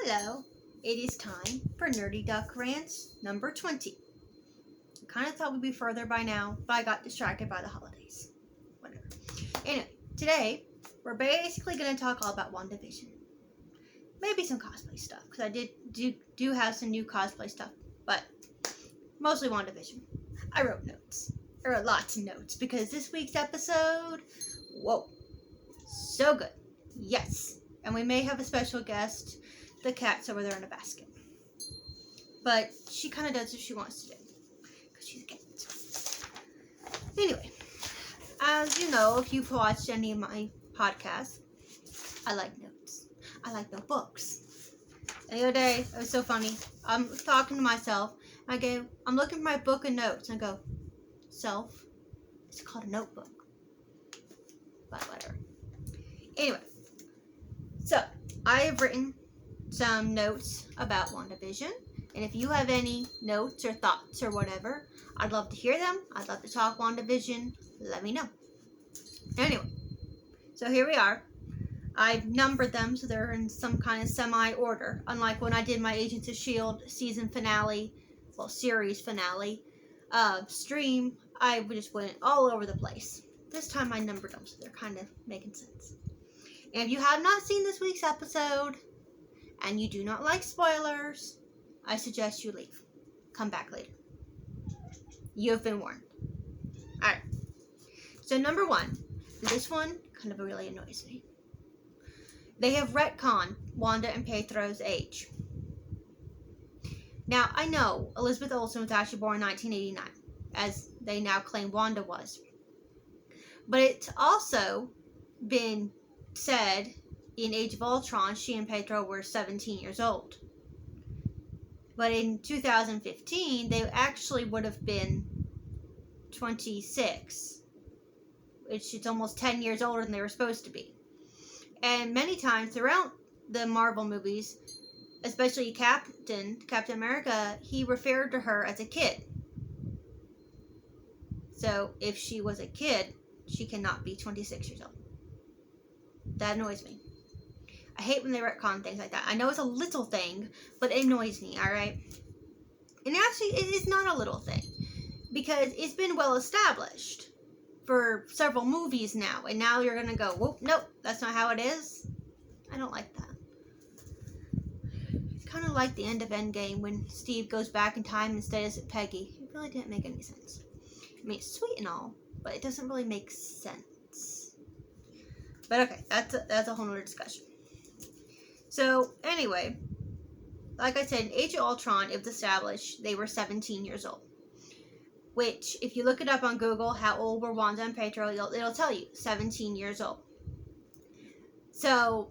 Hello, it is time for Nerdy Duck Rants number 20. I kind of thought we'd be further by now, but I got distracted by the holidays. Whatever. Anyway, today we're basically going to talk all about WandaVision. Maybe some cosplay stuff, because I do have some new cosplay stuff, but mostly WandaVision. I wrote notes. I wrote lots of notes, because this week's episode, whoa, so good. Yes, and we may have a special guest. The cat's over there in a basket. But she kind of does what she wants to do. Because she's a cat. Anyway, as you know, if you've watched any of my podcasts, I like notes. I like notebooks. And the other day, it was so funny. I'm talking to myself. I'm looking for my book of notes. And I go, self, it's called a notebook. But whatever. Anyway, so I have written some notes about WandaVision, and if you have any notes or thoughts or whatever, I'd love to hear them. I'd love to talk WandaVision. Let me know. Anyway, so here we are. I've numbered them so they're in some kind of semi-order, unlike when I did my Agents of S.H.I.E.L.D. season finale, well, series finale stream. I just went all over the place. This time I numbered them so they're kind of making sense. And if you have not seen this week's episode, and you do not like spoilers, I suggest you leave. Come back later. You have been warned. Alright. So number one. This one kind of really annoys me. They have retconned Wanda and Pedro's age. Now, I know Elizabeth Olsen was actually born in 1989, as they now claim Wanda was. But it's also been said in Age of Ultron, she and Pedro were 17 years old. But in 2015, they actually would have been 26, which is almost 10 years older than they were supposed to be. And many times throughout the Marvel movies, especially Captain America, he referred to her as a kid. So if she was a kid, she cannot be 26 years old. That annoys me. I hate when they retcon things like that. I know it's a little thing, but it annoys me, alright? And actually, it is not a little thing. Because it's been well established for several movies now. And now you're going to go, whoop, nope, that's not how it is. I don't like that. It's kind of like the end of Endgame when Steve goes back in time and stays at Peggy. It really didn't make any sense. I mean, it's sweet and all, but it doesn't really make sense. But okay, that's a whole nother discussion. So, anyway, like I said, in Age of Ultron, it was established they were 17 years old. Which, if you look it up on Google, how old were Wanda and Pedro, it'll tell you, 17 years old. So,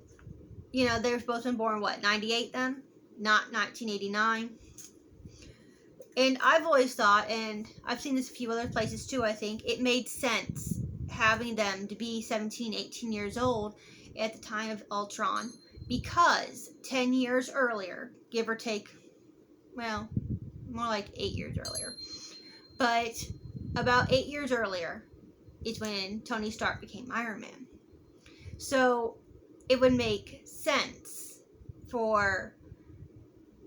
you know, they've both been born, 98 then? Not 1989. And I've always thought, and I've seen this a few other places too, I think, it made sense having them to be 17, 18 years old at the time of Ultron. Because 10 years earlier, give or take, well, more like 8 years earlier, but about 8 years earlier is when Tony Stark became Iron Man. So it would make sense for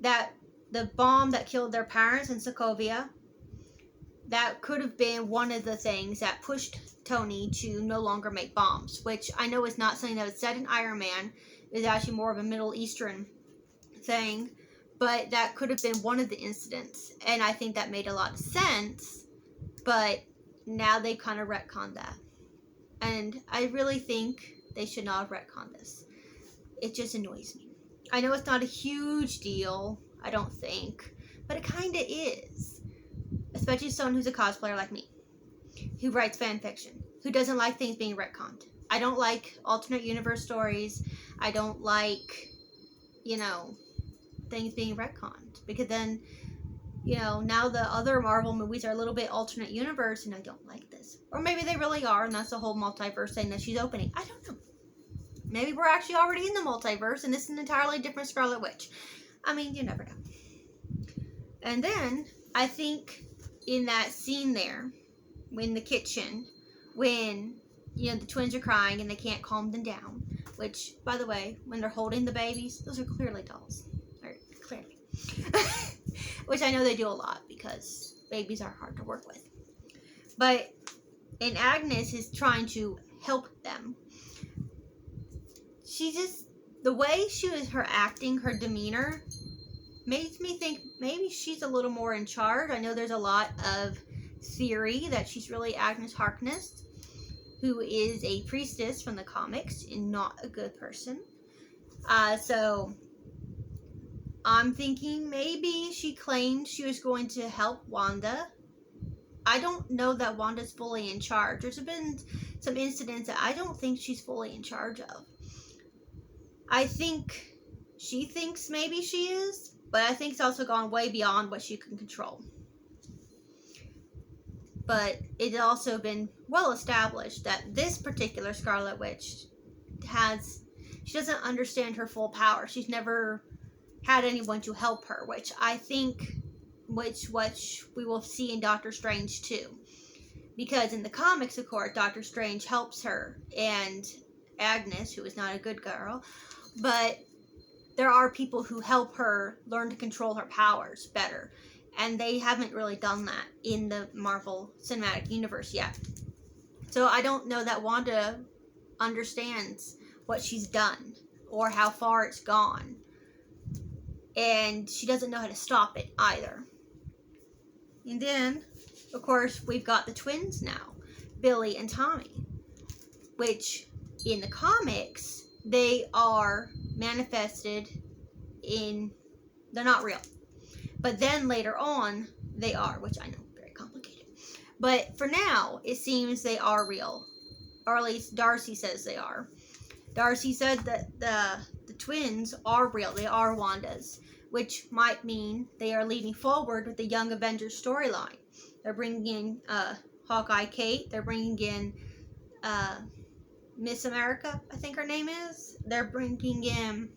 that the bomb that killed their parents in Sokovia, that could have been one of the things that pushed Tony to no longer make bombs, which I know is not something that was said in Iron Man. Is actually more of a Middle Eastern thing, but that could have been one of the incidents, and I think that made a lot of sense, but now they kind of retconned that, and I really think they should not have retconned this. It just annoys me. I know it's not a huge deal, I don't think, but it kind of is, especially someone who's a cosplayer like me, who writes fan fiction, who doesn't like things being retconned. I don't like alternate universe stories. I don't like, things being retconned. Because then, now the other Marvel movies are a little bit alternate universe, and I don't like this. Or maybe they really are, and that's the whole multiverse thing that she's opening. I don't know. Maybe we're actually already in the multiverse, and it's an entirely different Scarlet Witch. I mean, you never know. And then, I think in that scene there, in the kitchen, when the twins are crying and they can't calm them down. Which, by the way, when they're holding the babies, those are clearly dolls. Which I know they do a lot because babies are hard to work with. But, and Agnes is trying to help them. She just, the way she was, her acting, her demeanor, makes me think maybe she's a little more in charge. I know there's a lot of theory that she's really Agnes Harkness, who is a priestess from the comics and not a good person. So I'm thinking maybe she claimed she was going to help Wanda. I don't know that Wanda's fully in charge. There's been some incidents that I don't think she's fully in charge of. I think she thinks maybe she is, but I think it's also gone way beyond what she can control. But it's also been well established that this particular Scarlet Witch she doesn't understand her full power. She's never had anyone to help her, which I think, which we will see in Doctor Strange too. Because in the comics, of course, Doctor Strange helps her and Agnes, who is not a good girl, but there are people who help her learn to control her powers better. And they haven't really done that in the Marvel Cinematic Universe yet. So I don't know that Wanda understands what she's done or how far it's gone. And she doesn't know how to stop it either. And then, of course, we've got the twins now, Billy and Tommy, which in the comics, they are manifested in, they're not real. But then later on, they are, which I know, very complicated. But for now, it seems they are real. Or at least Darcy says they are. Darcy said that the twins are real. They are Wanda's, which might mean they are leading forward with the Young Avengers storyline. They're bringing in Hawkeye Kate. They're bringing in Miss America, I think her name is. They're bringing in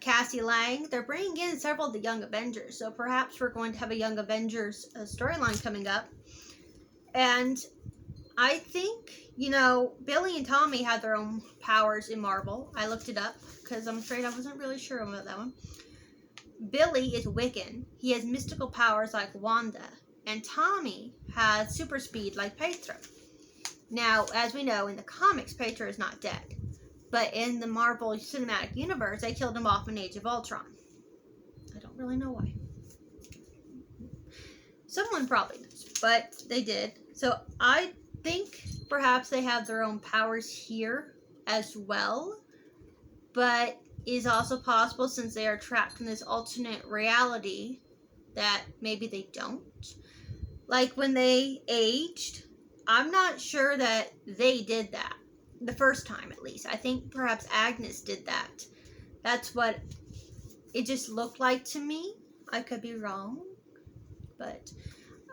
Cassie Lang. They're bringing in several of the Young Avengers. So perhaps we're going to have a Young Avengers storyline coming up. And I think, Billy and Tommy had their own powers in Marvel. I looked it up because I'm afraid I wasn't really sure about that one. Billy is Wiccan. He has mystical powers like Wanda. And Tommy has super speed like Petra. Now, as we know, in the comics, Petra is not dead. But in the Marvel Cinematic Universe, they killed him off in Age of Ultron. I don't really know why. Someone probably knows, but they did. So I think perhaps they have their own powers here as well. But it is also possible, since they are trapped in this alternate reality, that maybe they don't. Like when they aged, I'm not sure that they did that. The first time, at least. I think perhaps Agnes did that. That's what it just looked like to me. I could be wrong. But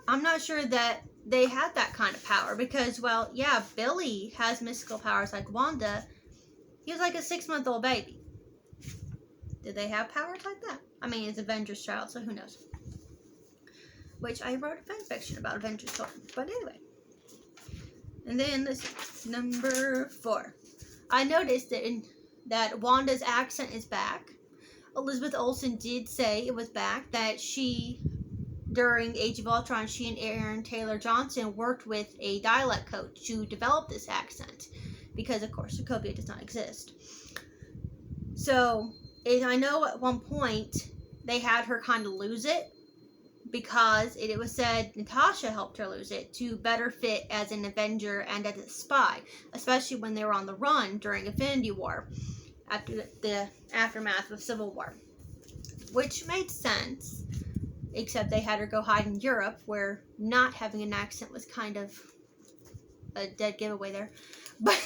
I'm not sure that they had that kind of power. Because, well, yeah, Billy has mystical powers like Wanda. He was like a 6-month-old baby. Did they have powers like that? I mean, it's Avengers child, so who knows? Which I wrote a fanfiction about Avengers children. But anyway. And then this is number 4. I noticed that Wanda's accent is back. Elizabeth Olsen did say it was back, that during Age of Ultron, she and Aaron Taylor Johnson worked with a dialect coach to develop this accent. Because, of course, Sokovia does not exist. So, I know at one point they had her kind of lose it. Because it was said Natasha helped her lose it to better fit as an Avenger and as a spy, especially when they were on the run during Infinity War, after the aftermath of Civil War, which made sense, except they had her go hide in Europe, where not having an accent was kind of a dead giveaway there, but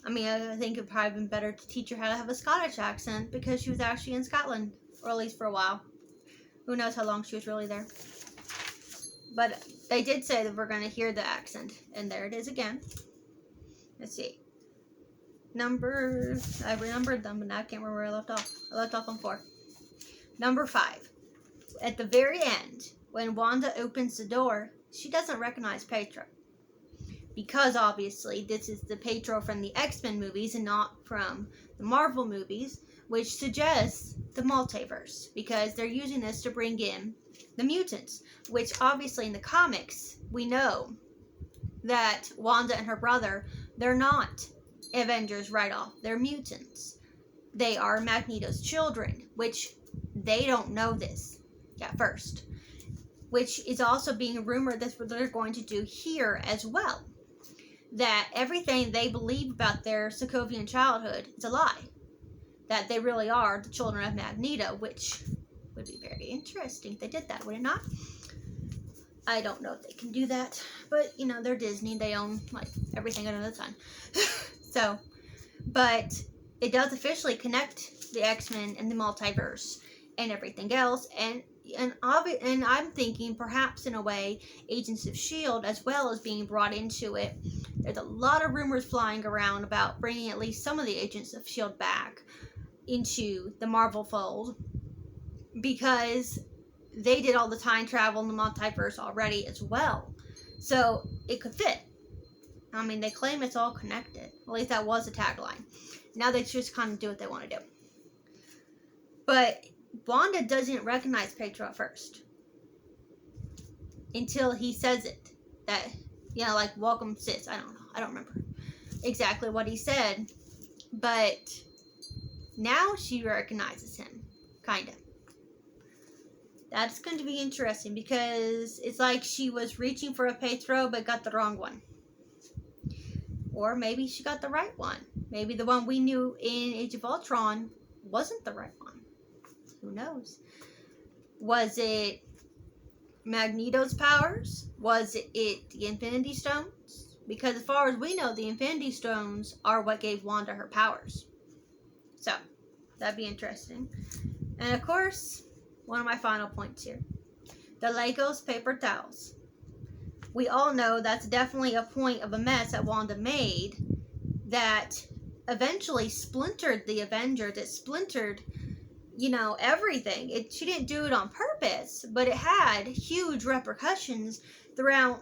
I mean, I think it'd probably been better to teach her how to have a Scottish accent, because she was actually in Scotland. Or at least for a while. Who knows how long she was really there. But they did say that we're going to hear the accent. And there it is again. Let's see. I remembered them, but now I can't remember where I left off. I left off on 4. Number 5. At the very end, when Wanda opens the door, she doesn't recognize Petra. because obviously this is the Pietro from the X-Men movies and not from the Marvel movies, which suggests the multiverse, because they're using this to bring in the mutants, which obviously in the comics we know that Wanda and her brother, they're not Avengers right off, they're mutants. They are Magneto's children, which they don't know this at first, which is also being rumored that's what they're going to do here as well. That everything they believe about their Sokovian childhood is a lie. That they really are the children of Magneto, which would be very interesting if they did that, would it not? I don't know if they can do that, but you know, they're Disney, they own like everything under the sun. So, but it does officially connect the X-Men and the multiverse and everything else, and I'm thinking perhaps in a way Agents of S.H.I.E.L.D. as well as being brought into it. There's a lot of rumors flying around about bringing at least some of the Agents of S.H.I.E.L.D. back into the Marvel fold, because they did all the time travel in the multiverse already as well. So it could fit. I mean, they claim it's all connected. At least that was the tagline. Now they just kind of do what they want to do. But Wanda doesn't recognize Pietro at first. Until he says it. That, you know, like, welcome sis. I don't know. I don't remember exactly what he said. But now she recognizes him. Kind of. That's going to be interesting, because it's like she was reaching for a Pietro but got the wrong one. Or maybe she got the right one. Maybe the one we knew in Age of Ultron wasn't the right one. Who knows? Was it Magneto's powers? Was it the Infinity Stones? Because as far as we know, the Infinity Stones are what gave Wanda her powers. So, that'd be interesting. And of course, one of my final points here. The Legos paper towels. We all know that's definitely a point of a mess that Wanda made that eventually splintered the Avengers. It splintered, you know, everything. She didn't do it on purpose, but it had huge repercussions throughout.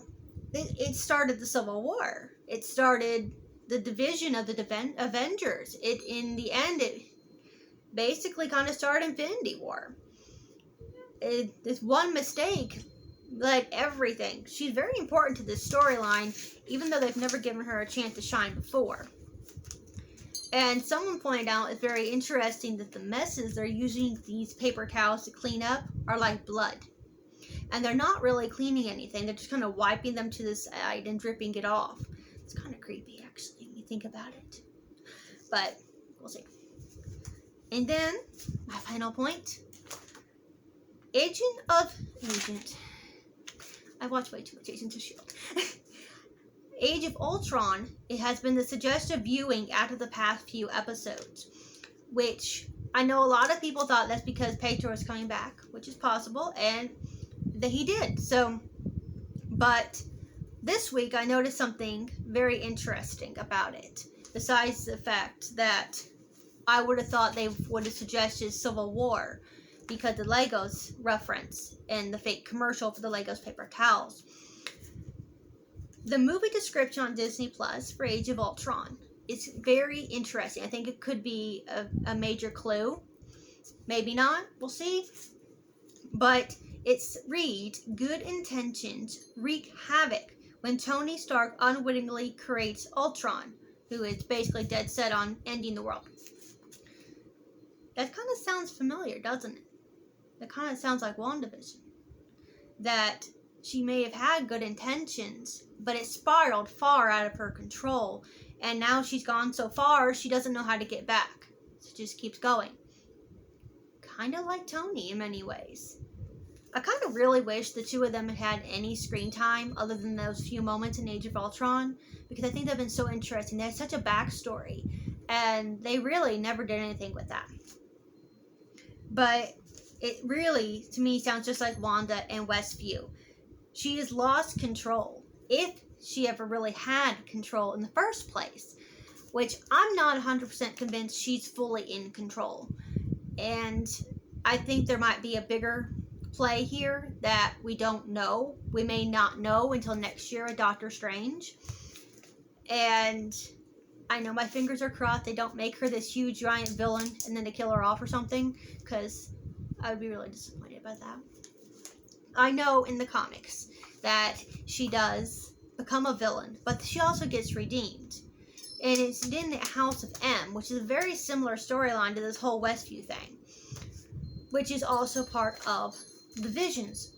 It started the Civil War. It started the division of the Avengers. In the end, it basically kind of started Infinity War. This one mistake led everything. She's very important to this storyline, even though they've never given her a chance to shine before. And someone pointed out it's very interesting that the messes they're using these paper towels to clean up are like blood. And they're not really cleaning anything. They're just kind of wiping them to the side and dripping it off. It's kind of creepy, actually, when you think about it. But we'll see. And then, my final point. I watch way too much Agents of S.H.I.E.L.D. Age of Ultron, it has been the suggested viewing after the past few episodes, which I know a lot of people thought that's because Pietro is coming back, which is possible, and that he did. So, but this week I noticed something very interesting about it, besides the fact that I would have thought they would have suggested Civil War, because the Legos reference in the fake commercial for the Legos paper towels. The movie description on Disney Plus for Age of Ultron is very interesting. I think it could be a major clue. Maybe not. We'll see. But it's reads, good intentions wreak havoc when Tony Stark unwittingly creates Ultron, who is basically dead set on ending the world. That kind of sounds familiar, doesn't it? That kind of sounds like WandaVision. That she may have had good intentions, but it spiraled far out of her control, and now she's gone so far she doesn't know how to get back. So it just keeps going. Kind of like Tony in many ways. I kind of really wish the two of them had had any screen time other than those few moments in Age of Ultron, because I think they've been so interesting. They had such a backstory, and they really never did anything with that. But it really, to me, sounds just like Wanda and Westview. She has lost control, if she ever really had control in the first place, which I'm not 100% convinced she's fully in control. And I think there might be a bigger play here that we don't know. We may not know until next year at Doctor Strange. And I know my fingers are crossed they don't make her this huge giant villain and then they kill her off or something, because I would be really disappointed about that. I know in the comics that she does become a villain, but she also gets redeemed. And it's in the House of M, which is a very similar storyline to this whole Westview thing, which is also part of the Vision's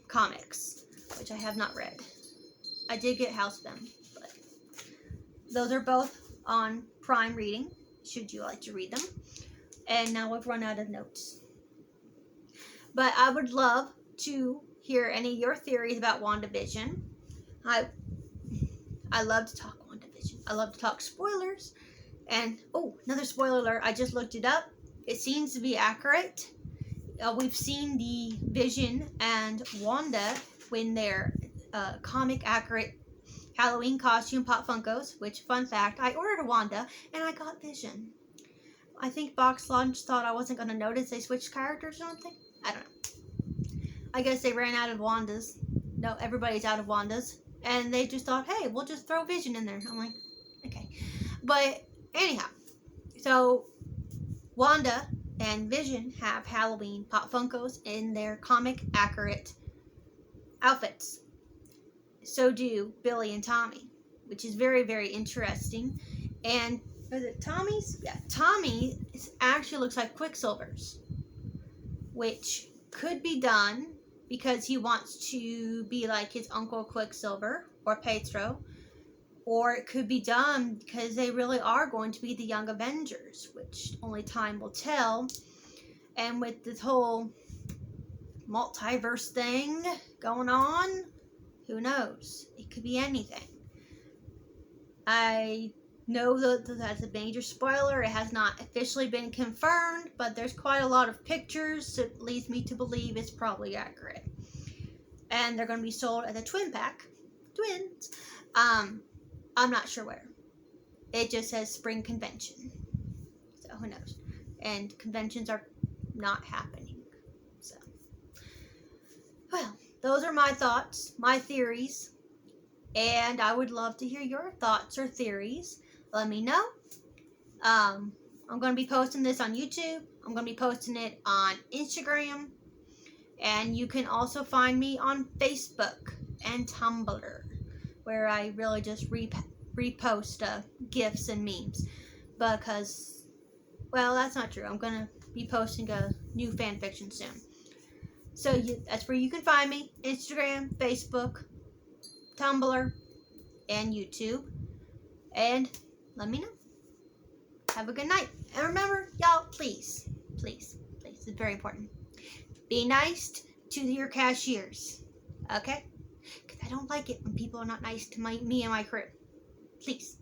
comics, which I have not read. I did get House of M, but those are both on Prime Reading, should you like to read them. And now I've run out of notes. But I would love to hear any of your theories about WandaVision. I love to talk WandaVision. I love to talk spoilers. And, oh, another spoiler alert. I just looked it up. It seems to be accurate. We've seen the Vision and Wanda when their comic accurate Halloween costume Pop Funkos, which, fun fact, I ordered a Wanda and I got Vision. I think Box Lunch thought I wasn't going to notice they switched characters or something. I don't know. I guess they ran out of Wandas. No, everybody's out of Wandas. And they just thought, hey, we'll just throw Vision in there. I'm like, okay. But anyhow, so Wanda and Vision have Halloween Pop Funkos in their comic accurate outfits. So do Billy and Tommy, which is very, very interesting. And is it Tommy's? Yeah, Tommy actually looks like Quicksilver's, which could be done because he wants to be like his uncle Quicksilver or Pietro, or it could be done because they really are going to be the Young Avengers, which only time will tell. And with this whole multiverse thing going on, who knows? It could be anything. I know that that's a major spoiler. It has not officially been confirmed, but there's quite a lot of pictures, so it leads me to believe it's probably accurate. And they're going to be sold at a twin pack. Twins. I'm not sure where. It just says spring convention. So who knows? And conventions are not happening. So, well, those are my thoughts, my theories. And I would love to hear your thoughts or theories. Let me know. I'm going to be posting this on YouTube. I'm going to be posting it on Instagram. And you can also find me on Facebook and Tumblr, where I really just repost GIFs and memes. Because, well, that's not true. I'm going to be posting a new fanfiction soon. So that's where you can find me. Instagram, Facebook, Tumblr, and YouTube. And let me know. Have a good night. And remember, y'all, please, it's very important. Be nice to your cashiers. Okay? Because I don't like it when people are not nice to me and my crew. Please.